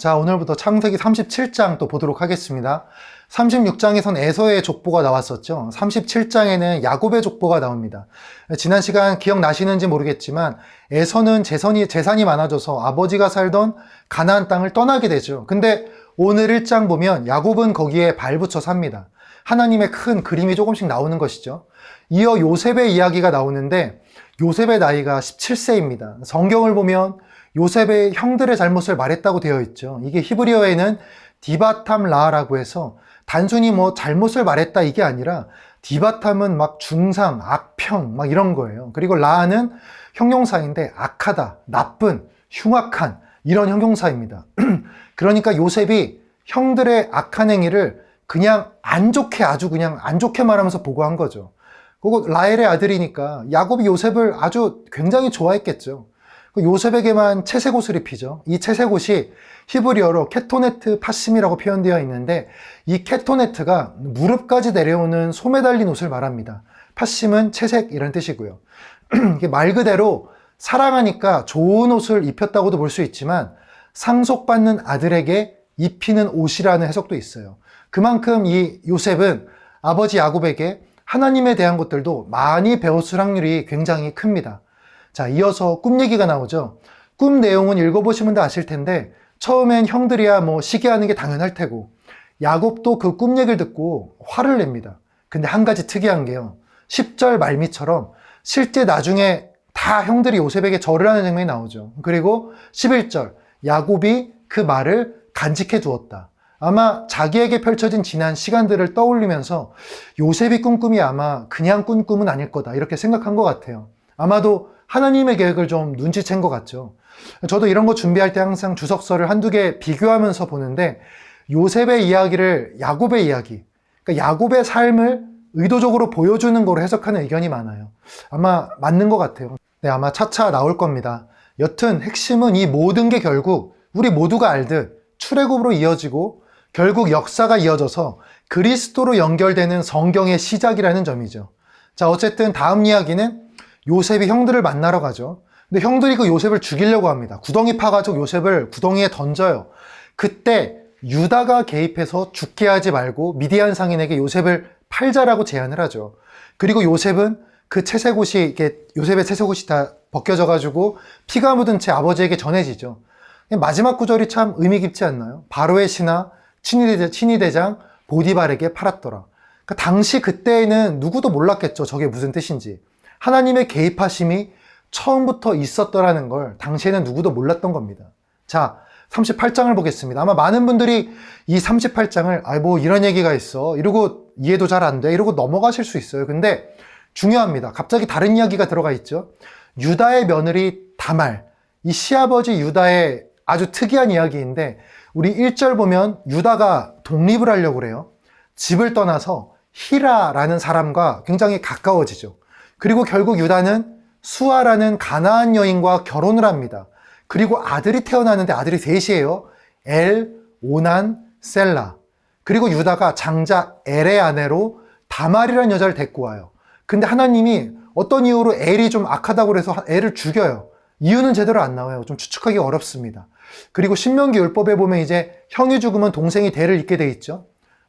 자, 오늘부터 창세기 37장 또 보도록 하겠습니다. 36장에선 에서의 족보가 나왔었죠. 37장에는 야곱의 족보가 나옵니다. 지난 시간 기억나시는지 모르겠지만 에서는 재산이 많아져서 아버지가 살던 가나안 땅을 떠나게 되죠. 근데 오늘 1장 보면 야곱은 거기에 발붙여 삽니다. 하나님의 큰 그림이 조금씩 나오는 것이죠. 이어 요셉의 이야기가 나오는데 요셉의 나이가 17세입니다. 성경을 보면 요셉의 형들의 잘못을 말했다고 되어 있죠. 이게 히브리어에는 디바탐 라라고 해서 단순히 잘못을 말했다 이게 아니라 디바탐은 막 중상, 악평 막 이런 거예요. 그리고 라는 형용사인데 악하다, 나쁜, 흉악한 이런 형용사입니다. 그러니까 요셉이 형들의 악한 행위를 그냥 안 좋게 아주 그냥 안 좋게 말하면서 보고한 거죠. 그리고 라헬의 아들이니까 야곱이 요셉을 아주 굉장히 좋아했겠죠. 요셉에게만 채색 옷을 입히죠. 이 채색 옷이 히브리어로 케토네트 파심이라고 표현되어 있는데 이 케토네트가 무릎까지 내려오는 소매 달린 옷을 말합니다. 파심은 채색 이런 뜻이고요. 이게 말 그대로 사랑하니까 좋은 옷을 입혔다고도 볼 수 있지만 상속받는 아들에게 입히는 옷이라는 해석도 있어요. 그만큼 이 요셉은 아버지 야곱에게 하나님에 대한 것들도 많이 배웠을 확률이 굉장히 큽니다. 자, 이어서 꿈 얘기가 나오죠. 꿈 내용은 읽어보시면 다 아실 텐데 처음엔 형들이야 시기하는 게 당연할 테고 야곱도 그 꿈 얘기를 듣고 화를 냅니다. 근데 한 가지 특이한 게요. 10절 말미처럼 실제 나중에 다 형들이 요셉에게 절을 하는 장면이 나오죠. 그리고 11절 야곱이 그 말을 간직해 두었다. 아마 자기에게 펼쳐진 지난 시간들을 떠올리면서 요셉이 꾼 꿈이 아마 그냥 꾼 꿈은 아닐 거다 이렇게 생각한 것 같아요. 아마도 하나님의 계획을 좀 눈치챈 것 같죠. 저도 이런 거 준비할 때 항상 주석서를 한두 개 비교하면서 보는데 요셉의 이야기를 야곱의 이야기, 그러니까 야곱의 삶을 의도적으로 보여주는 거로 해석하는 의견이 많아요. 아마 맞는 것 같아요. 네, 아마 차차 나올 겁니다. 여튼 핵심은 이 모든 게 결국 우리 모두가 알듯 출애굽으로 이어지고 결국 역사가 이어져서 그리스도로 연결되는 성경의 시작이라는 점이죠. 자, 어쨌든 다음 이야기는 요셉이 형들을 만나러 가죠. 근데 형들이 그 요셉을 죽이려고 합니다. 구덩이 파가지고 요셉을 구덩이에 던져요. 그때 유다가 개입해서 죽게 하지 말고 미디안 상인에게 요셉을 팔자라고 제안을 하죠. 그리고 요셉은 그 채색 옷이 이렇게 요셉의 채색 옷이 다 벗겨져 가지고 피가 묻은 채 아버지에게 전해지죠. 마지막 구절이 참 의미 깊지 않나요? 바로의 신하 친위대장 보디발에게 팔았더라. 그러니까 당시 그때에는 누구도 몰랐겠죠. 저게 무슨 뜻인지. 하나님의 개입하심이 처음부터 있었더라는 걸 당시에는 누구도 몰랐던 겁니다. 자, 38장을 보겠습니다. 아마 많은 분들이 이 38장을 이런 얘기가 있어 이러고 이해도 잘 안 돼 이러고 넘어가실 수 있어요. 근데 중요합니다. 갑자기 다른 이야기가 들어가 있죠. 유다의 며느리 다말, 이 시아버지 유다의 아주 특이한 이야기인데 우리 1절 보면 유다가 독립을 하려고 그래요. 집을 떠나서 히라라는 사람과 굉장히 가까워지죠. 그리고 결국 유다는 수아라는 가나안 여인과 결혼을 합니다. 그리고 아들이 태어나는데 아들이 셋이에요. 엘, 오난, 셀라. 그리고 유다가 장자 엘의 아내로 다말이라는 여자를 데리고 와요. 근데 하나님이 어떤 이유로 엘이 좀 악하다고 해서 엘을 죽여요. 이유는 제대로 안 나와요. 좀 추측하기 어렵습니다. 그리고 신명기 율법에 보면 이제 형이 죽으면 동생이 대를 잇게 돼 있죠.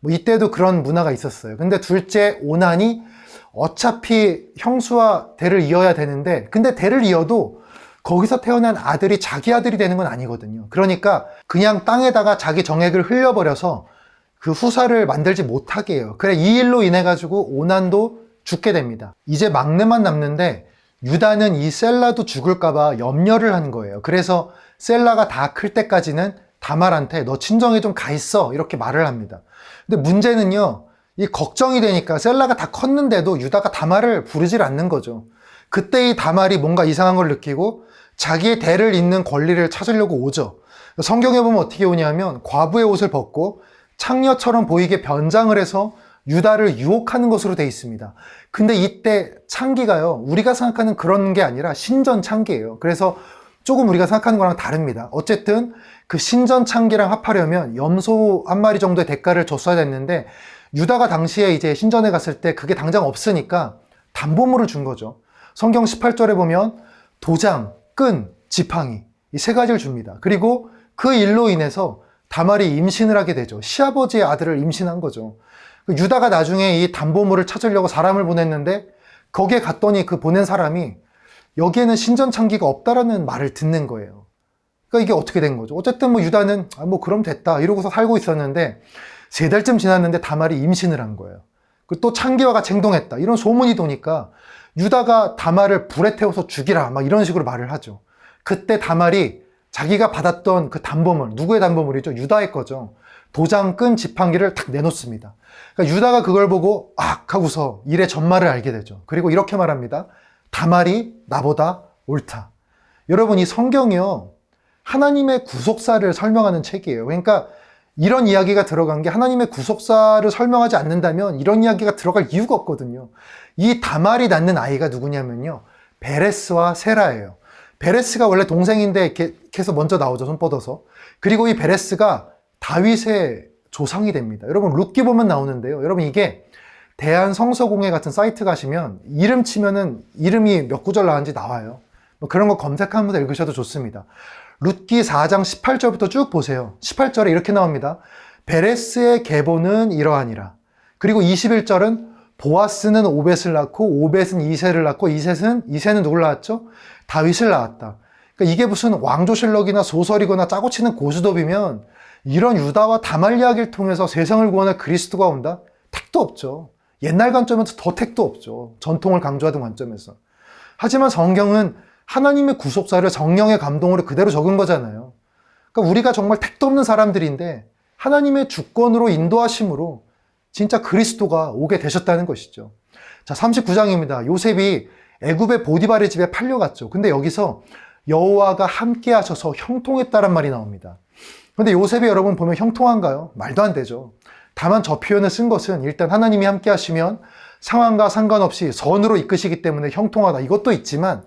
이때도 그런 문화가 있었어요. 근데 둘째 오난이 어차피 형수와 대를 이어야 되는데 근데 대를 이어도 거기서 태어난 아들이 자기 아들이 되는 건 아니거든요. 그러니까 그냥 땅에다가 자기 정액을 흘려버려서 그 후사를 만들지 못하게 해요. 그래 이 일로 인해 가지고 오난도 죽게 됩니다. 이제 막내만 남는데 유다는 이 셀라도 죽을까봐 염려를 한 거예요. 그래서 셀라가 다 클 때까지는 다말한테 너 친정에 좀 가 있어 이렇게 말을 합니다. 근데 문제는요. 이 걱정이 되니까 셀라가 다 컸는데도 유다가 다말을 부르질 않는 거죠. 그때 이 다말이 뭔가 이상한 걸 느끼고 자기의 대를 잇는 권리를 찾으려고 오죠. 성경에 보면 어떻게 오냐면 과부의 옷을 벗고 창녀처럼 보이게 변장을 해서 유다를 유혹하는 것으로 되어 있습니다. 근데 이때 창기가요. 우리가 생각하는 그런 게 아니라 신전 창기예요. 그래서 조금 우리가 생각하는 거랑 다릅니다. 어쨌든 그 신전 창기랑 합하려면 염소 한 마리 정도의 대가를 줬어야 됐는데 유다가 당시에 이제 신전에 갔을 때 그게 당장 없으니까 담보물을 준 거죠. 성경 18절에 보면 도장, 끈, 지팡이 이 세 가지를 줍니다. 그리고 그 일로 인해서 다말이 임신을 하게 되죠. 시아버지의 아들을 임신한 거죠. 유다가 나중에 이 담보물을 찾으려고 사람을 보냈는데 거기에 갔더니 그 보낸 사람이 여기에는 신전창기가 없다라는 말을 듣는 거예요. 그러니까 이게 어떻게 된 거죠? 어쨌든 뭐 유다는 뭐 그럼 됐다 이러고서 살고 있었는데 3달쯤 지났는데 다말이 임신을 한 거예요. 또 창기와 같이 행동했다 이런 소문이 도니까 유다가 다말을 불에 태워서 죽이라 막 이런 식으로 말을 하죠. 그때 다말이 자기가 받았던 그 담보물, 누구의 담보물이죠? 유다의 거죠. 도장 끈 지팡이를 탁 내놓습니다. 그러니까 유다가 그걸 보고 악 하고서 일의 전말을 알게 되죠. 그리고 이렇게 말합니다. 다말이 나보다 옳다. 여러분, 이 성경이요, 하나님의 구속사를 설명하는 책이에요. 그러니까 이런 이야기가 들어간 게 하나님의 구속사를 설명하지 않는다면 이런 이야기가 들어갈 이유가 없거든요. 이 다말이 낳는 아이가 누구냐면요, 베레스와 세라예요. 베레스가 원래 동생인데 이렇게 해서 먼저 나오죠, 손 뻗어서. 그리고 이 베레스가 다윗의 조상이 됩니다. 여러분, 룻기 보면 나오는데요. 여러분, 이게 대한성서공회 같은 사이트 가시면 이름 치면은 이름이 몇 구절 나왔는지 나와요. 뭐 그런 거 검색하면서 읽으셔도 좋습니다. 룻기 4장 18절부터 쭉 보세요. 18절에 이렇게 나옵니다. 베레스의 계보는 이러하니라. 그리고 21절은 보아스는 오벳을 낳고 오벳은 이새를 낳고 이새는 누굴 낳았죠? 다윗을 낳았다. 그러니까 이게 무슨 왕조실록이나 소설이거나 짜고 치는 고스톱이면 이런 유다와 다말 이야기를 통해서 세상을 구원할 그리스도가 온다? 택도 없죠. 옛날 관점에서 더 택도 없죠. 전통을 강조하던 관점에서. 하지만 성경은 하나님의 구속사를 성령의 감동으로 그대로 적은 거잖아요. 그러니까 우리가 정말 택도 없는 사람들인데 하나님의 주권으로 인도하심으로 진짜 그리스도가 오게 되셨다는 것이죠. 자, 39장입니다. 요셉이 애굽의 보디발의 집에 팔려갔죠. 근데 여기서 여호와가 함께 하셔서 형통했다란 말이 나옵니다. 근데 요셉이 여러분 보면 형통한가요? 말도 안 되죠. 다만 저 표현을 쓴 것은 일단 하나님이 함께 하시면 상황과 상관없이 선으로 이끄시기 때문에 형통하다, 이것도 있지만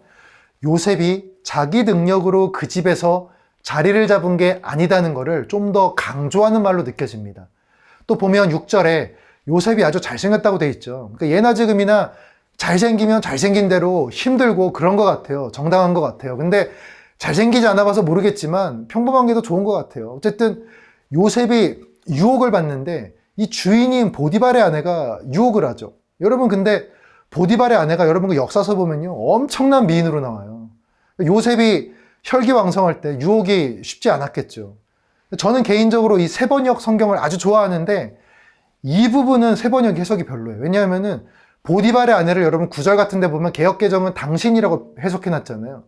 요셉이 자기 능력으로 그 집에서 자리를 잡은 게 아니다는 것을 좀 더 강조하는 말로 느껴집니다. 또 보면 6절에 요셉이 아주 잘생겼다고 돼 있죠. 그러니까 예나 지금이나 잘생기면 잘생긴 대로 힘들고 그런 것 같아요. 정당한 것 같아요. 근데 잘생기지 않아 봐서 모르겠지만 평범한 게 더 좋은 것 같아요. 어쨌든 요셉이 유혹을 받는데 이 주인인 보디발의 아내가 유혹을 하죠. 여러분, 근데 보디발의 아내가 여러분 그 역사서 보면요, 엄청난 미인으로 나와요. 요셉이 혈기왕성할 때 유혹이 쉽지 않았겠죠. 저는 개인적으로 이 세번역 성경을 아주 좋아하는데 이 부분은 세번역 해석이 별로예요. 왜냐하면은 보디발의 아내를 여러분 9절 같은 데 보면 개역개정은 당신이라고 해석해놨잖아요.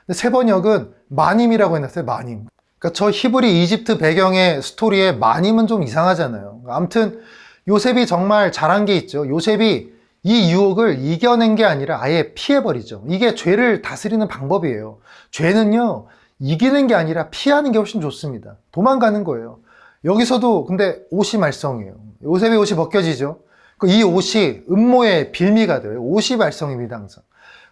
근데 세번역은 마님이라고 해놨어요. 마님. 그러니까 저 히브리 이집트 배경의 스토리에 마님은 좀 이상하잖아요. 아무튼 요셉이 정말 잘한 게 있죠. 요셉이 이 유혹을 이겨낸 게 아니라 아예 피해버리죠. 이게 죄를 다스리는 방법이에요. 죄는요, 이기는 게 아니라 피하는 게 훨씬 좋습니다. 도망가는 거예요. 여기서도 근데 옷이 말썽이에요. 요셉의 옷이 벗겨지죠. 이 옷이 음모의 빌미가 돼요. 옷이 말썽입니다, 항상.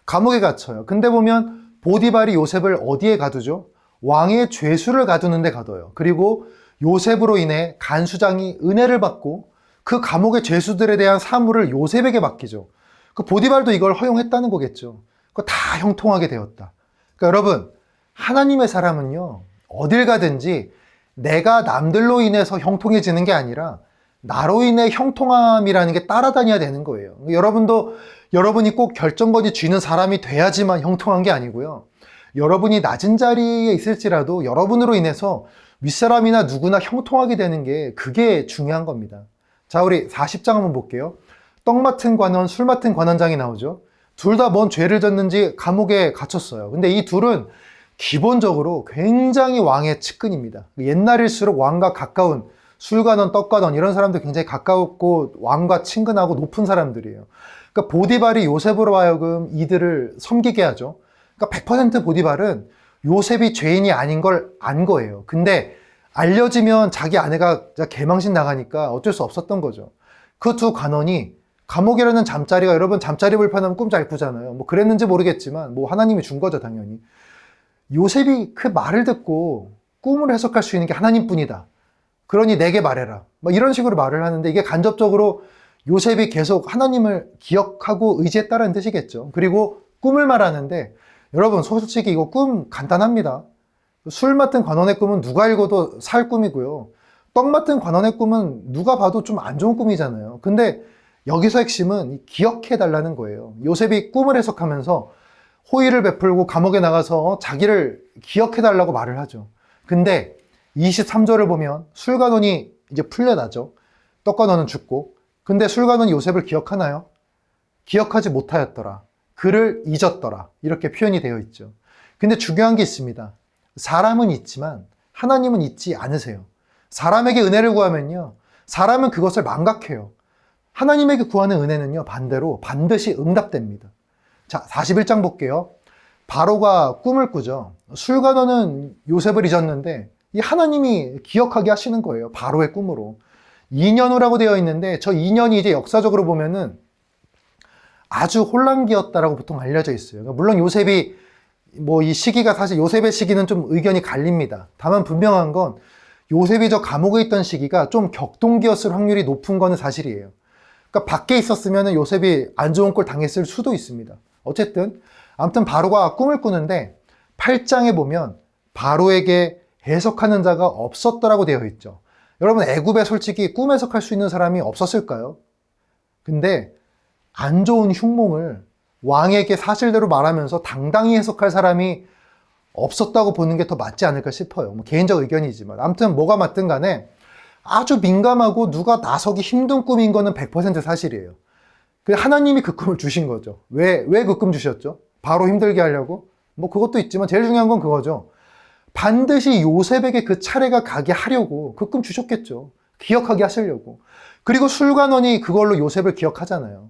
감옥에 갇혀요. 근데 보면 보디발이 요셉을 어디에 가두죠? 왕의 죄수를 가두는 데 가둬요. 그리고 요셉으로 인해 간수장이 은혜를 받고 그 감옥의 죄수들에 대한 사물을 요셉에게 맡기죠. 그 보디발도 이걸 허용했다는 거겠죠. 그거 다 형통하게 되었다. 그러니까 여러분, 하나님의 사람은요, 어딜 가든지 내가 남들로 인해서 형통해지는 게 아니라 나로 인해 형통함이라는 게 따라다녀야 되는 거예요. 여러분도 여러분이 꼭 결정권이 쥐는 사람이 돼야지만 형통한 게 아니고요. 여러분이 낮은 자리에 있을지라도 여러분으로 인해서 윗사람이나 누구나 형통하게 되는 게 그게 중요한 겁니다. 자, 우리 40장 한번 볼게요. 떡 맡은 관원, 술 맡은 관원장이 나오죠. 둘 다 뭔 죄를 졌는지 감옥에 갇혔어요. 근데 이 둘은 기본적으로 굉장히 왕의 측근입니다. 옛날일수록 왕과 가까운 술관원, 떡관원 이런 사람들 굉장히 가까웠고 왕과 친근하고 높은 사람들이에요. 그러니까 보디발이 요셉으로 하여금 이들을 섬기게 하죠. 그러니까 100% 보디발은 요셉이 죄인이 아닌 걸 안 거예요. 근데 알려지면 자기 아내가 개망신 나가니까 어쩔 수 없었던 거죠. 그 두 관원이 감옥이라는 잠자리가, 여러분 잠자리 불편하면 꿈 잘 꾸잖아요. 뭐 그랬는지 모르겠지만 뭐 하나님이 준 거죠, 당연히. 요셉이 그 말을 듣고 꿈을 해석할 수 있는 게 하나님뿐이다. 그러니 내게 말해라. 뭐 이런 식으로 말을 하는데 이게 간접적으로 요셉이 계속 하나님을 기억하고 의지했다는 뜻이겠죠. 그리고 꿈을 말하는데 여러분 솔직히 이거 꿈 간단합니다. 술 맡은 관원의 꿈은 누가 읽어도 살 꿈이고요. 떡 맡은 관원의 꿈은 누가 봐도 좀 안 좋은 꿈이잖아요. 근데 여기서 핵심은 기억해달라는 거예요. 요셉이 꿈을 해석하면서 호의를 베풀고 감옥에 나가서 자기를 기억해달라고 말을 하죠. 근데 23절을 보면 술관원이 이제 풀려나죠. 떡관원은 죽고. 근데 술관원이 요셉을 기억하나요? 기억하지 못하였더라. 그를 잊었더라. 이렇게 표현이 되어 있죠. 근데 중요한 게 있습니다. 사람은 잊지만 하나님은 잊지 않으세요. 사람에게 은혜를 구하면요, 사람은 그것을 망각해요. 하나님에게 구하는 은혜는요, 반대로 반드시 응답됩니다. 자, 41장 볼게요. 바로가 꿈을 꾸죠. 술관원은 요셉을 잊었는데 이 하나님이 기억하게 하시는 거예요. 바로의 꿈으로. 2년 후라고 되어 있는데 저 2년이 이제 역사적으로 보면은 아주 혼란기였다라고 보통 알려져 있어요. 물론 요셉이 뭐 이 시기가 사실 요셉의 시기는 좀 의견이 갈립니다. 다만 분명한 건 요셉이 저 감옥에 있던 시기가 좀 격동기였을 확률이 높은 거는 사실이에요. 그러니까 밖에 있었으면 요셉이 안 좋은 꼴 당했을 수도 있습니다. 어쨌든 아무튼 바로가 꿈을 꾸는데 8장에 보면 바로에게 해석하는 자가 없었더라고 되어 있죠. 여러분, 애굽에 솔직히 꿈 해석할 수 있는 사람이 없었을까요? 근데 안 좋은 흉몽을 왕에게 사실대로 말하면서 당당히 해석할 사람이 없었다고 보는 게 더 맞지 않을까 싶어요. 뭐 개인적 의견이지만. 아무튼 뭐가 맞든 간에 아주 민감하고 누가 나서기 힘든 꿈인 거는 100% 사실이에요. 하나님이 그 꿈을 주신 거죠. 왜 그 꿈 주셨죠? 바로 힘들게 하려고? 뭐 그것도 있지만 제일 중요한 건 그거죠. 반드시 요셉에게 그 차례가 가게 하려고 그 꿈 주셨겠죠. 기억하게 하시려고. 그리고 술관원이 그걸로 요셉을 기억하잖아요.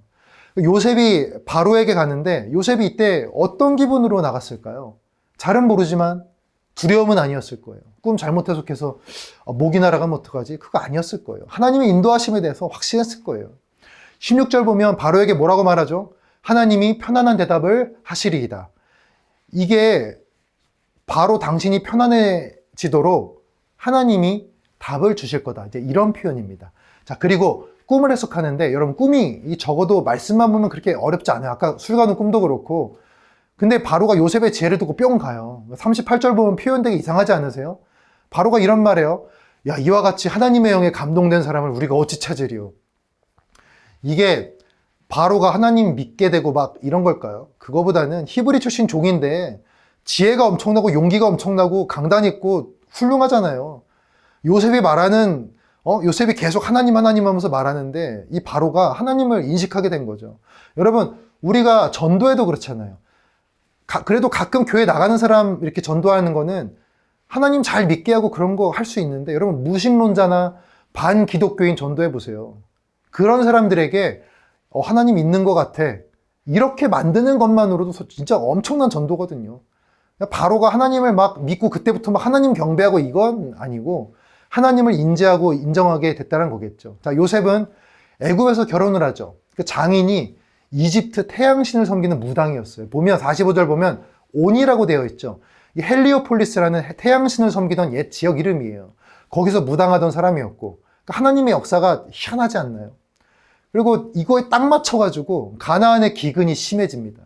요셉이 바로에게 가는데 요셉이 이때 어떤 기분으로 나갔을까요? 잘은 모르지만 두려움은 아니었을 거예요. 꿈 잘못 해석해서 목이 날아가면 어떡하지? 그거 아니었을 거예요. 하나님의 인도하심에 대해서 확신했을 거예요. 16절 보면 바로에게 뭐라고 말하죠? 하나님이 편안한 대답을 하시리이다. 이게 바로 당신이 편안해지도록 하나님이 답을 주실 거다. 이제 이런 표현입니다. 자, 그리고 꿈을 해석하는데 여러분, 꿈이 적어도 말씀만 보면 그렇게 어렵지 않아요. 아까 술가는 꿈도 그렇고. 근데 바로가 요셉의 지혜를 두고 뿅 가요. 38절 보면 표현 되게 이상하지 않으세요? 바로가 이런 말이에요. 야, 이와 같이 하나님의 영에 감동된 사람을 우리가 어찌 찾으리요? 이게 바로가 하나님 믿게 되고 막 이런 걸까요? 그거보다는 히브리 출신 종인데 지혜가 엄청나고 용기가 엄청나고 강단 있고 훌륭하잖아요. 요셉이 말하는 요셉이 계속 하나님 하면서 말하는데 이 바로가 하나님을 인식하게 된 거죠. 여러분, 우리가 전도해도 그렇잖아요. 그래도 가끔 교회 나가는 사람 이렇게 전도하는 거는 하나님 잘 믿게 하고 그런 거 할 수 있는데, 여러분 무신론자나 반기독교인 전도해 보세요. 그런 사람들에게 하나님 있는 것 같아, 이렇게 만드는 것만으로도 진짜 엄청난 전도거든요. 바로가 하나님을 막 믿고 그때부터 막 하나님 경배하고 이건 아니고 하나님을 인지하고 인정하게 됐다는 거겠죠. 자, 요셉은 애굽에서 결혼을 하죠. 그 장인이 이집트 태양신을 섬기는 무당이었어요. 보면 45절 보면 온이라고 되어 있죠. 이 헬리오폴리스라는 태양신을 섬기던 옛 지역 이름이에요. 거기서 무당하던 사람이었고, 그러니까 하나님의 역사가 희한하지 않나요? 그리고 이거에 딱 맞춰가지고 가나안의 기근이 심해집니다.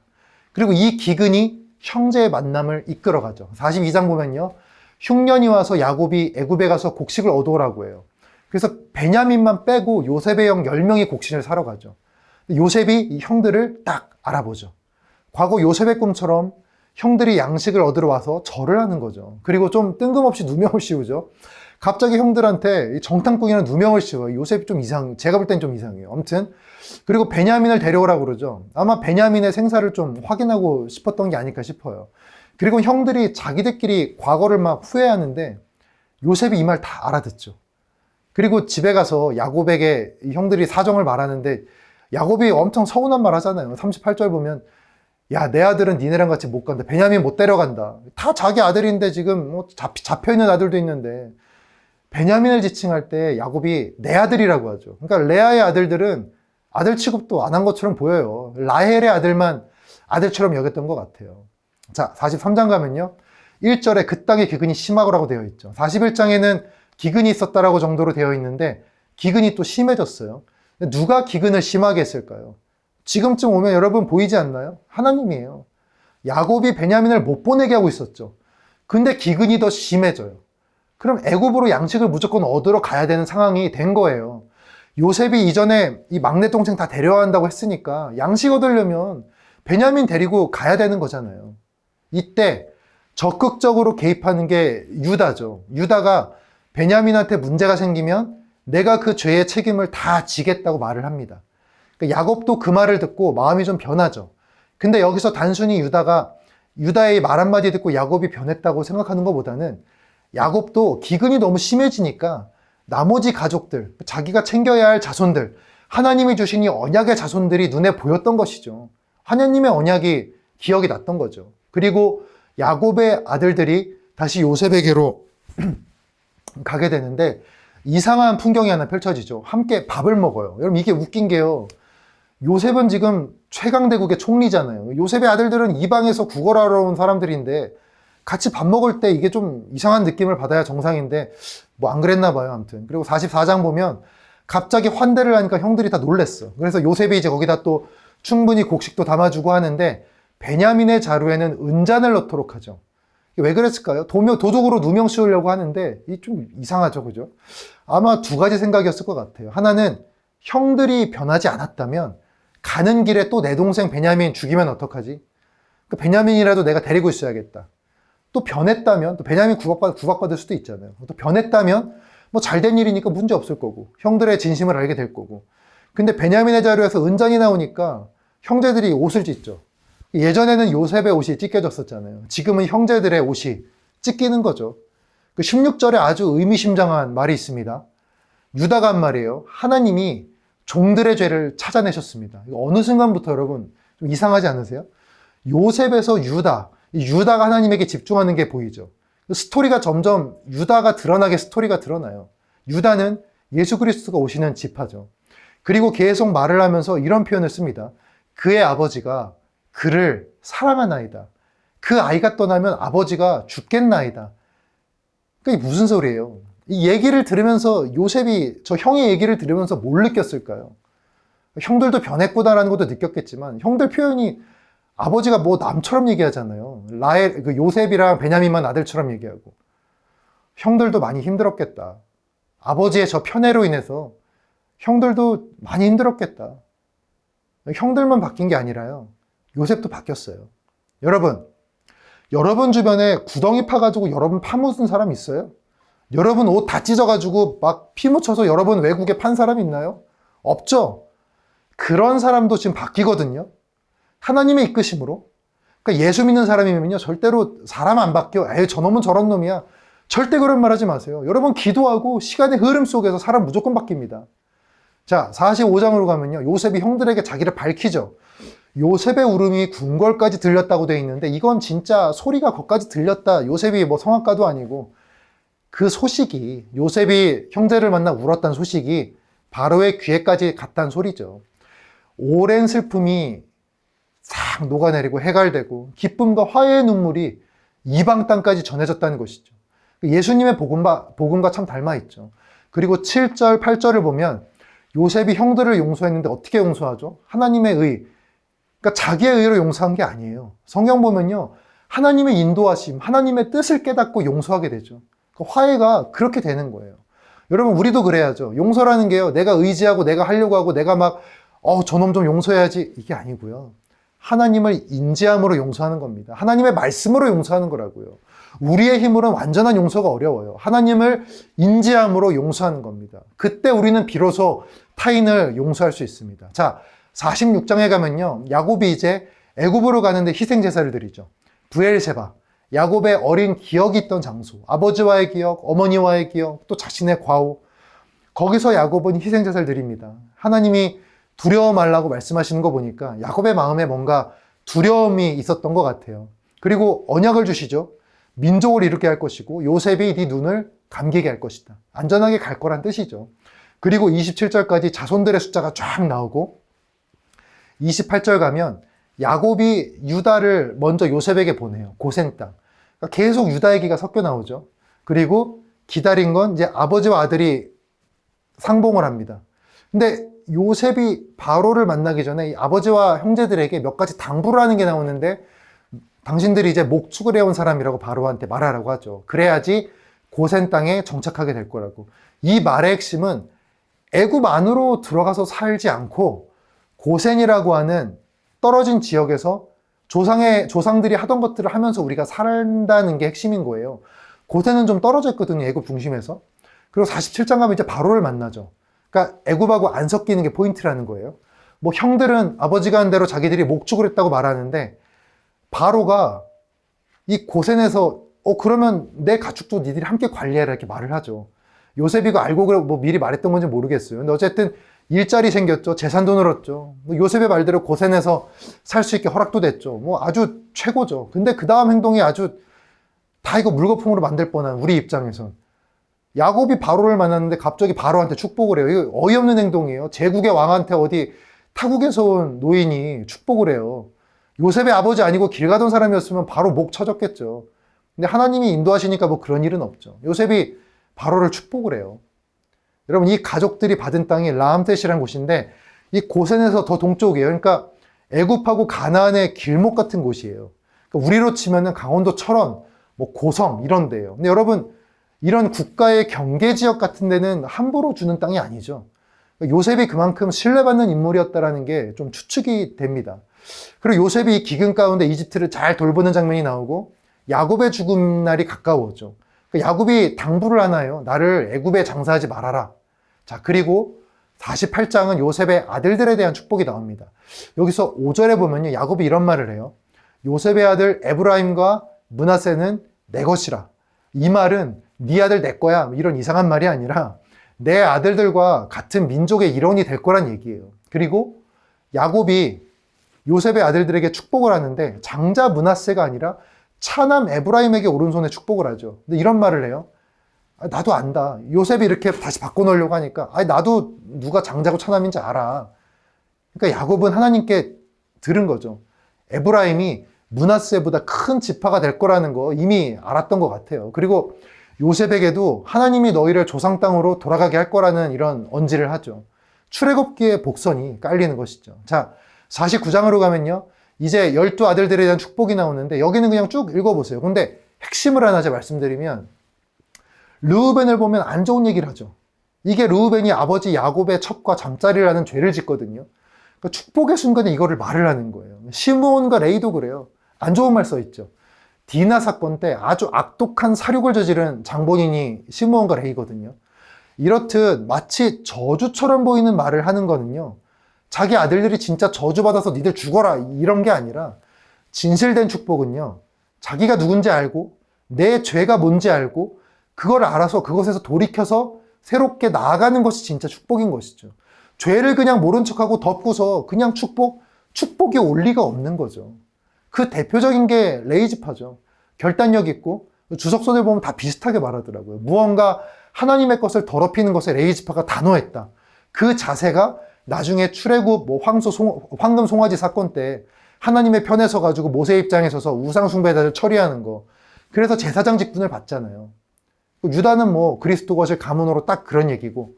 그리고 이 기근이 형제의 만남을 이끌어가죠. 42장 보면요, 흉년이 와서 야곱이 애굽에 가서 곡식을 얻어오라고 해요. 그래서 베냐민만 빼고 요셉의 형 10명이 곡식을 사러 가죠. 요셉이 이 형들을 딱 알아보죠. 과거 요셉의 꿈처럼 형들이 양식을 얻으러 와서 절을 하는 거죠. 그리고 좀 뜬금없이 누명을 씌우죠. 갑자기 형들한테 정탐꾼이라는 누명을 씌워요. 요셉이 좀 제가 볼 땐 좀 이상해요. 아무튼 그리고 베냐민을 데려오라고 그러죠. 아마 베냐민의 생사를 좀 확인하고 싶었던 게 아닐까 싶어요. 그리고 형들이 자기들끼리 과거를 막 후회하는데 요셉이 이 말 다 알아듣죠. 그리고 집에 가서 야곱에게 형들이 사정을 말하는데 야곱이 엄청 서운한 말 하잖아요. 38절 보면 야, 내 아들은 니네랑 같이 못 간다. 베냐민 못 데려간다. 다 자기 아들인데 지금 뭐 잡혀있는 아들도 있는데, 베냐민을 지칭할 때 야곱이 내 아들이라고 하죠. 그러니까 레아의 아들들은 아들 취급도 안 한 것처럼 보여요. 라헬의 아들만 아들처럼 여겼던 것 같아요. 자, 43장 가면요, 1절에 그 땅의 기근이 심하고라고 되어 있죠. 41장에는 기근이 있었다라고 정도로 되어 있는데 기근이 또 심해졌어요. 누가 기근을 심하게 했을까요? 지금쯤 오면 여러분 보이지 않나요? 하나님이에요. 야곱이 베냐민을 못 보내게 하고 있었죠. 근데 기근이 더 심해져요. 그럼 애굽으로 양식을 무조건 얻으러 가야 되는 상황이 된 거예요. 요셉이 이전에 이 막내 동생 다 데려간다고 했으니까 양식 얻으려면 베냐민 데리고 가야 되는 거잖아요. 이때 적극적으로 개입하는 게 유다죠. 유다가 베냐민한테 문제가 생기면 내가 그 죄의 책임을 다 지겠다고 말을 합니다. 그러니까 야곱도 그 말을 듣고 마음이 좀 변하죠. 근데 여기서 단순히 유다의 말 한마디 듣고 야곱이 변했다고 생각하는 것보다는 야곱도 기근이 너무 심해지니까 나머지 가족들, 자기가 챙겨야 할 자손들, 하나님이 주신 이 언약의 자손들이 눈에 보였던 것이죠. 하나님의 언약이 기억이 났던 거죠. 그리고 야곱의 아들들이 다시 요셉에게로 가게 되는데 이상한 풍경이 하나 펼쳐지죠. 함께 밥을 먹어요. 여러분 이게 웃긴 게요. 요셉은 지금 최강대국의 총리잖아요. 요셉의 아들들은 이방에서 구걸하러 온 사람들인데 같이 밥 먹을 때 이게 좀 이상한 느낌을 받아야 정상인데 뭐 안 그랬나 봐요. 아무튼. 그리고 44장 보면 갑자기 환대를 하니까 형들이 다 놀랬어. 그래서 요셉이 이제 거기다 또 충분히 곡식도 담아주고 하는데 베냐민의 자루에는 은잔을 넣도록 하죠. 왜 그랬을까요? 도둑으로 누명 씌우려고 하는데 이 좀 이상하죠. 그죠? 아마 두 가지 생각이었을 것 같아요. 하나는 형들이 변하지 않았다면 가는 길에 또 내 동생 베냐민 죽이면 어떡하지? 그 베냐민이라도 내가 데리고 있어야겠다. 또 변했다면, 또 베냐민 구박받을 수도 있잖아요. 또 변했다면, 뭐 잘된 일이니까 문제 없을 거고, 형들의 진심을 알게 될 거고. 근데 베냐민의 자루에서 은잔이 나오니까 형제들이 옷을 찢죠. 예전에는 요셉의 옷이 찢겨졌었잖아요. 지금은 형제들의 옷이 찢기는 거죠. 그 16절에 아주 의미심장한 말이 있습니다. 유다가 한 말이에요. 하나님이 종들의 죄를 찾아내셨습니다. 이거 어느 순간부터 여러분 좀 이상하지 않으세요? 요셉에서 유다가 하나님에게 집중하는 게 보이죠. 스토리가 점점 유다가 드러나게 스토리가 드러나요. 유다는 예수 그리스도가 오시는 지파죠. 그리고 계속 말을 하면서 이런 표현을 씁니다. 그의 아버지가 그를 사랑하나이다. 그 아이가 떠나면 아버지가 죽겠나이다. 그게 무슨 소리예요? 이 얘기를 들으면서 요셉이 저 형의 얘기를 들으면서 뭘 느꼈을까요? 형들도 변했구나라는 것도 느꼈겠지만 형들 표현이 아버지가 뭐 남처럼 얘기하잖아요. 그 요셉이랑 베냐민만 아들처럼 얘기하고. 형들도 많이 힘들었겠다. 아버지의 저 편애로 인해서 형들도 많이 힘들었겠다. 형들만 바뀐 게 아니라요. 요셉도 바뀌었어요. 여러분 주변에 구덩이 파가지고 여러분 파묻은 사람 있어요? 여러분 옷 다 찢어가지고 막 피 묻혀서 여러분 외국에 판 사람 있나요? 없죠? 그런 사람도 지금 바뀌거든요. 하나님의 이끄심으로. 그러니까 예수 믿는 사람이면요. 절대로 사람 안 바뀌어. 에이, 저놈은 저런 놈이야. 절대 그런 말 하지 마세요. 여러분 기도하고 시간의 흐름 속에서 사람 무조건 바뀝니다. 자, 45장으로 가면요. 요셉이 형들에게 자기를 밝히죠. 요셉의 울음이 궁궐까지 들렸다고 돼 있는데 이건 진짜 소리가 거기까지 들렸다. 요셉이 뭐 성악가도 아니고 그 소식이 요셉이 형제를 만나 울었다는 소식이 바로의 귀에까지 갔다는 소리죠. 오랜 슬픔이 싹 녹아내리고 해갈되고 기쁨과 화해의 눈물이 이방 땅까지 전해졌다는 것이죠. 예수님의 복음과 참 닮아있죠. 그리고 7절, 8절을 보면 요셉이 형들을 용서했는데 어떻게 용서하죠? 하나님의 의, 그러니까 자기의 의로 용서한 게 아니에요. 성경 보면요. 하나님의 인도하심, 하나님의 뜻을 깨닫고 용서하게 되죠. 그러니까 화해가 그렇게 되는 거예요. 여러분 우리도 그래야죠. 용서라는 게요. 내가 의지하고 내가 하려고 하고 내가 막 저놈 좀 용서해야지 이게 아니고요. 하나님을 인지함으로 용서하는 겁니다. 하나님의 말씀으로 용서하는 거라고요. 우리의 힘으로는 완전한 용서가 어려워요. 하나님을 인지함으로 용서하는 겁니다. 그때 우리는 비로소 타인을 용서할 수 있습니다. 자, 46장에 가면요. 야곱이 이제 애굽으로 가는데 희생제사를 드리죠. 브엘세바, 야곱의 어린 기억이 있던 장소, 아버지와의 기억, 어머니와의 기억, 또 자신의 과오. 거기서 야곱은 희생제사를 드립니다. 하나님이 두려워 말라고 말씀하시는 거 보니까 야곱의 마음에 뭔가 두려움이 있었던 것 같아요. 그리고 언약을 주시죠. 민족을 이루게 할 것이고 요셉이 네 눈을 감기게 할 것이다. 안전하게 갈 거란 뜻이죠. 그리고 27절까지 자손들의 숫자가 쫙 나오고 28절 가면 야곱이 유다를 먼저 요셉에게 보내요. 고생 땅. 그러니까 계속 유다 얘기가 섞여 나오죠. 그리고 기다린 건 이제 아버지와 아들이 상봉을 합니다. 근데 요셉이 바로를 만나기 전에 이 아버지와 형제들에게 몇 가지 당부를 하는 게 나오는데 당신들이 이제 목축을 해온 사람이라고 바로한테 말하라고 하죠. 그래야지 고센 땅에 정착하게 될 거라고. 이 말의 핵심은 애굽 안으로 들어가서 살지 않고 고센이라고 하는 떨어진 지역에서 조상들이 하던 것들을 하면서 우리가 산다는 게 핵심인 거예요. 고센은 좀 떨어져 있거든요, 애굽 중심에서. 그리고 47장 가면 이제 바로를 만나죠. 그러니까 애굽하고 안 섞이는 게 포인트라는 거예요. 뭐 형들은 아버지가 한 대로 자기들이 목축을 했다고 말하는데 바로가 이 고센에서 그러면 내 가축도 니들이 함께 관리해라 이렇게 말을 하죠. 요셉이 그 알고 뭐 미리 말했던 건지 모르겠어요. 근데 어쨌든 일자리 생겼죠. 재산도 늘었죠. 뭐 요셉의 말대로 고센에서 살 수 있게 허락도 됐죠. 뭐 아주 최고죠. 근데 그 다음 행동이 아주 다 이거 물거품으로 만들 뻔한 우리 입장에선. 야곱이 바로를 만났는데 갑자기 바로한테 축복을 해요. 이거 어이없는 행동이에요. 제국의 왕한테 어디 타국에서 온 노인이 축복을 해요. 요셉의 아버지 아니고 길 가던 사람이었으면 바로 목 쳐졌겠죠. 근데 하나님이 인도하시니까 뭐 그런 일은 없죠. 요셉이 바로를 축복을 해요. 여러분, 이 가족들이 받은 땅이 라암셋이라는 곳인데 이 고센에서 더 동쪽이에요. 그러니까 애굽하고 가나안의 길목 같은 곳이에요. 그러니까 우리로 치면은 강원도 철원, 뭐 고성 이런 데예요. 근데 여러분, 이런 국가의 경계 지역 같은 데는 함부로 주는 땅이 아니죠. 그러니까 요셉이 그만큼 신뢰받는 인물이었다라는 게 좀 추측이 됩니다. 그리고 요셉이 이 기근 가운데 이집트를 잘 돌보는 장면이 나오고 야곱의 죽음 날이 가까워져. 야곱이 당부를 하나요? 나를 애굽에 장사하지 말아라. 자, 그리고 48장은 요셉의 아들들에 대한 축복이 나옵니다. 여기서 5절에 보면요, 야곱이 이런 말을 해요. 요셉의 아들 에브라임과 므낫세는 내 것이라. 이 말은 네 아들 내 거야, 이런 이상한 말이 아니라 내 아들들과 같은 민족의 일원이 될 거란 얘기예요. 그리고 야곱이 요셉의 아들들에게 축복을 하는데 장자 므낫세가 아니라 차남 에브라임에게 오른손에 축복을 하죠. 근데 이런 말을 해요. 나도 안다. 요셉이 이렇게 다시 바꿔놓으려고 하니까 나도 누가 장자고 차남인지 알아. 그러니까 야곱은 하나님께 들은 거죠. 에브라임이 므낫세보다 큰 지파가 될 거라는 거 이미 알았던 것 같아요. 그리고 요셉에게도 하나님이 너희를 조상 땅으로 돌아가게 할 거라는 이런 언지를 하죠. 출애굽기의 복선이 깔리는 것이죠. 자, 49장으로 가면요, 이제 12 아들들에 대한 축복이 나오는데 여기는 그냥 쭉 읽어보세요. 근데 핵심을 하나 제가 말씀드리면 르우벤을 보면 안 좋은 얘기를 하죠. 이게 르우벤이 아버지 야곱의 첩과 잠자리라는 죄를 짓거든요. 그러니까 축복의 순간에 이거를 말을 하는 거예요. 시므온과 레이도 그래요. 안 좋은 말 써있죠. 디나 사건 때 아주 악독한 사륙을 저지른 장본인이 시므온과 레이거든요. 이렇듯 마치 저주처럼 보이는 말을 하는 거는요, 자기 아들들이 진짜 저주받아서 니들 죽어라 이런 게 아니라 진실된 축복은요, 자기가 누군지 알고 내 죄가 뭔지 알고 그걸 알아서 그것에서 돌이켜서 새롭게 나아가는 것이 진짜 축복인 것이죠. 죄를 그냥 모른 척하고 덮고서 그냥 축복이 올 리가 없는 거죠. 그 대표적인 게 레이지파죠. 결단력 있고 주석서들 보면 다 비슷하게 말하더라고요. 무언가 하나님의 것을 더럽히는 것에 레이지파가 단호했다. 그 자세가 나중에 출애굽 황금 송아지 사건 때 하나님의 편에 서가지고 모세 입장에 서서 우상 숭배자를 처리하는 거. 그래서 제사장 직분을 받잖아요. 유다는 뭐 그리스도 것을 가문으로 딱 그런 얘기고,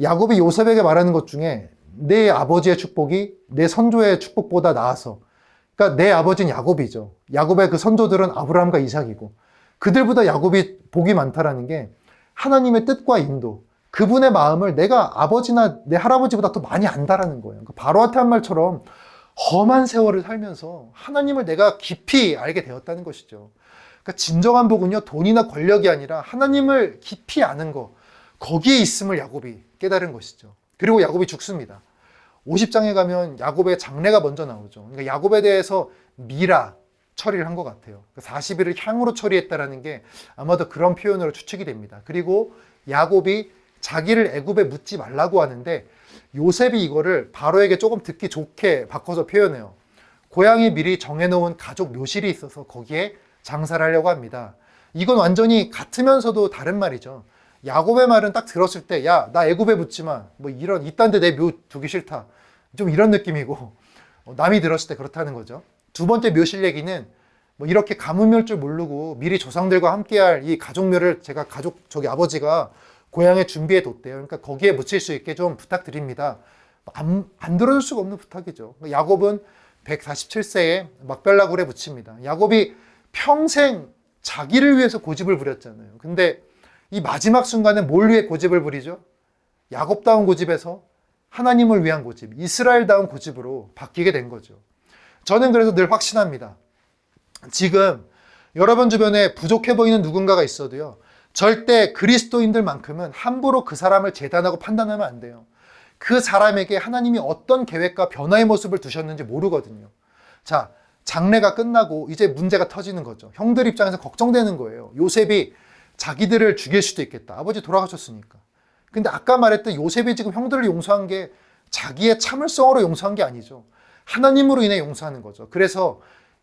야곱이 요셉에게 말하는 것 중에 내 아버지의 축복이 내 선조의 축복보다 나아서, 그러니까 내 아버지는 야곱이죠. 야곱의 그 선조들은 아브라함과 이삭이고 그들보다 야곱이 복이 많다라는 게 하나님의 뜻과 인도, 그분의 마음을 내가 아버지나 내 할아버지보다 더 많이 안다라는 거예요. 그러니까 바로한테 한 말처럼 험한 세월을 살면서 하나님을 내가 깊이 알게 되었다는 것이죠. 그러니까 진정한 복은요, 돈이나 권력이 아니라 하나님을 깊이 아는 거, 거기에 있음을 야곱이 깨달은 것이죠. 그리고 야곱이 죽습니다. 50장에 가면 야곱의 장례가 먼저 나오죠. 그러니까 야곱에 대해서 미라 처리를 한 것 같아요. 40일을 향으로 처리했다라는 게 아마도 그런 표현으로 추측이 됩니다. 그리고 야곱이 자기를 애굽에 묻지 말라고 하는데 요셉이 이거를 바로에게 조금 듣기 좋게 바꿔서 표현해요. 고향이 미리 정해놓은 가족 묘실이 있어서 거기에 장사를 하려고 합니다. 이건 완전히 같으면서도 다른 말이죠. 야곱의 말은 딱 들었을 때, 야, 나 애굽에 묻지 마. 뭐 이런, 이딴 데 내 묘 두기 싫다. 좀 이런 느낌이고, 남이 들었을 때 그렇다는 거죠. 두 번째 묘실 얘기는 뭐 이렇게 가뭄일 줄 모르고 미리 조상들과 함께할 이 가족묘를 제가 저기 아버지가 고향에 준비해 뒀대요. 그러니까 거기에 묻힐 수 있게 좀 부탁드립니다. 안 들어줄 수가 없는 부탁이죠. 야곱은 147세에 막벨라 굴에 붙입니다. 야곱이 평생 자기를 위해서 고집을 부렸잖아요. 근데 이 마지막 순간에 뭘 위해 고집을 부리죠? 야곱다운 고집에서 하나님을 위한 고집, 이스라엘다운 고집으로 바뀌게 된 거죠. 저는 그래서 늘 확신합니다. 지금 여러분 주변에 부족해 보이는 누군가가 있어도요, 절대 그리스도인들만큼은 함부로 그 사람을 재단하고 판단하면 안 돼요. 그 사람에게 하나님이 어떤 계획과 변화의 모습을 두셨는지 모르거든요. 자, 장례가 끝나고 이제 문제가 터지는 거죠. 형들 입장에서 걱정되는 거예요. 요셉이 자기들을 죽일 수도 있겠다. 아버지 돌아가셨으니까. 근데 아까 말했던 요셉이 지금 형들을 용서한 게 자기의 참을성으로 용서한 게 아니죠. 하나님으로 인해 용서하는 거죠. 그래서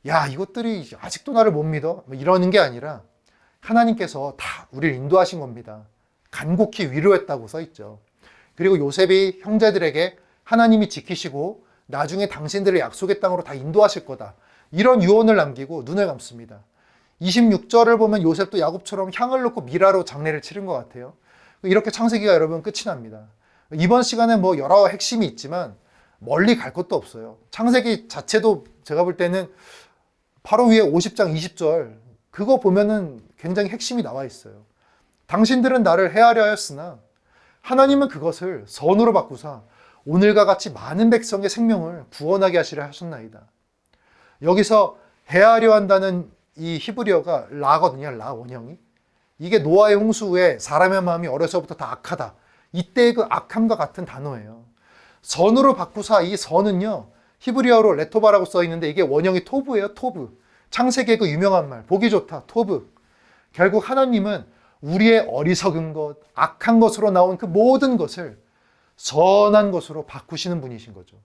야, 이것들이 아직도 나를 못 믿어? 뭐 이러는 게 아니라 하나님께서 다 우리를 인도하신 겁니다. 간곡히 위로했다고 써있죠. 그리고 요셉이 형제들에게 하나님이 지키시고 나중에 당신들을 약속의 땅으로 다 인도하실 거다. 이런 유언을 남기고 눈을 감습니다. 26절을 보면 요셉도 야곱처럼 향을 놓고 미라로 장례를 치른 것 같아요. 이렇게 창세기가 여러분 끝이 납니다. 이번 시간에 뭐 여러 핵심이 있지만 멀리 갈 것도 없어요. 창세기 자체도 제가 볼 때는 바로 위에 50장 20절 그거 보면은 굉장히 핵심이 나와 있어요. 당신들은 나를 해하려 하였으나 하나님은 그것을 선으로 바꾸사 오늘과 같이 많은 백성의 생명을 구원하게 하시려 하셨나이다. 여기서 해하려 한다는 이 히브리어가 라거든요. 라 원형이. 이게 노아의 홍수 후에 사람의 마음이 어려서부터 다 악하다. 이때의 그 악함과 같은 단어예요. 선으로 바꾸사, 이 선은요, 히브리어로 레토바라고 써 있는데 이게 원형이 토브예요. 토브. 창세기의 그 유명한 말, 보기 좋다. 토브. 결국 하나님은 우리의 어리석은 것, 악한 것으로 나온 그 모든 것을 선한 것으로 바꾸시는 분이신 거죠.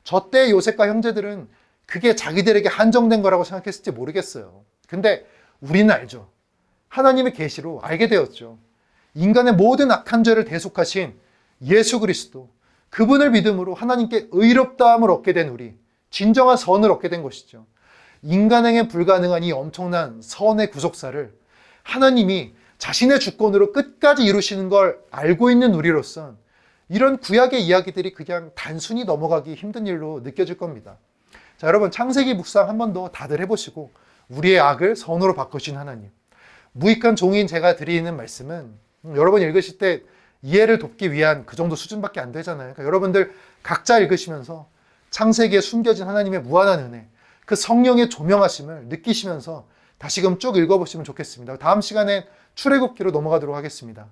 저 때 요셉과 형제들은 그게 자기들에게 한정된 거라고 생각했을지 모르겠어요. 근데 우리는 알죠. 하나님의 계시로 알게 되었죠. 인간의 모든 악한 죄를 대속하신 예수 그리스도, 그분을 믿음으로 하나님께 의롭다함을 얻게 된 우리, 진정한 선을 얻게 된 것이죠. 인간에게 불가능한 이 엄청난 선의 구속사를 하나님이 자신의 주권으로 끝까지 이루시는 걸 알고 있는 우리로선 이런 구약의 이야기들이 그냥 단순히 넘어가기 힘든 일로 느껴질 겁니다. 자, 여러분 창세기 묵상 한 번 더 다들 해보시고 우리의 악을 선으로 바꾸신 하나님. 무익한 종인 제가 드리는 말씀은 여러분 읽으실 때 이해를 돕기 위한 그 정도 수준밖에 안 되잖아요. 그러니까 여러분들 각자 읽으시면서 창세기에 숨겨진 하나님의 무한한 은혜, 그 성령의 조명하심을 느끼시면서 다시금 쭉 읽어보시면 좋겠습니다. 다음 시간에 출애굽기로 넘어가도록 하겠습니다.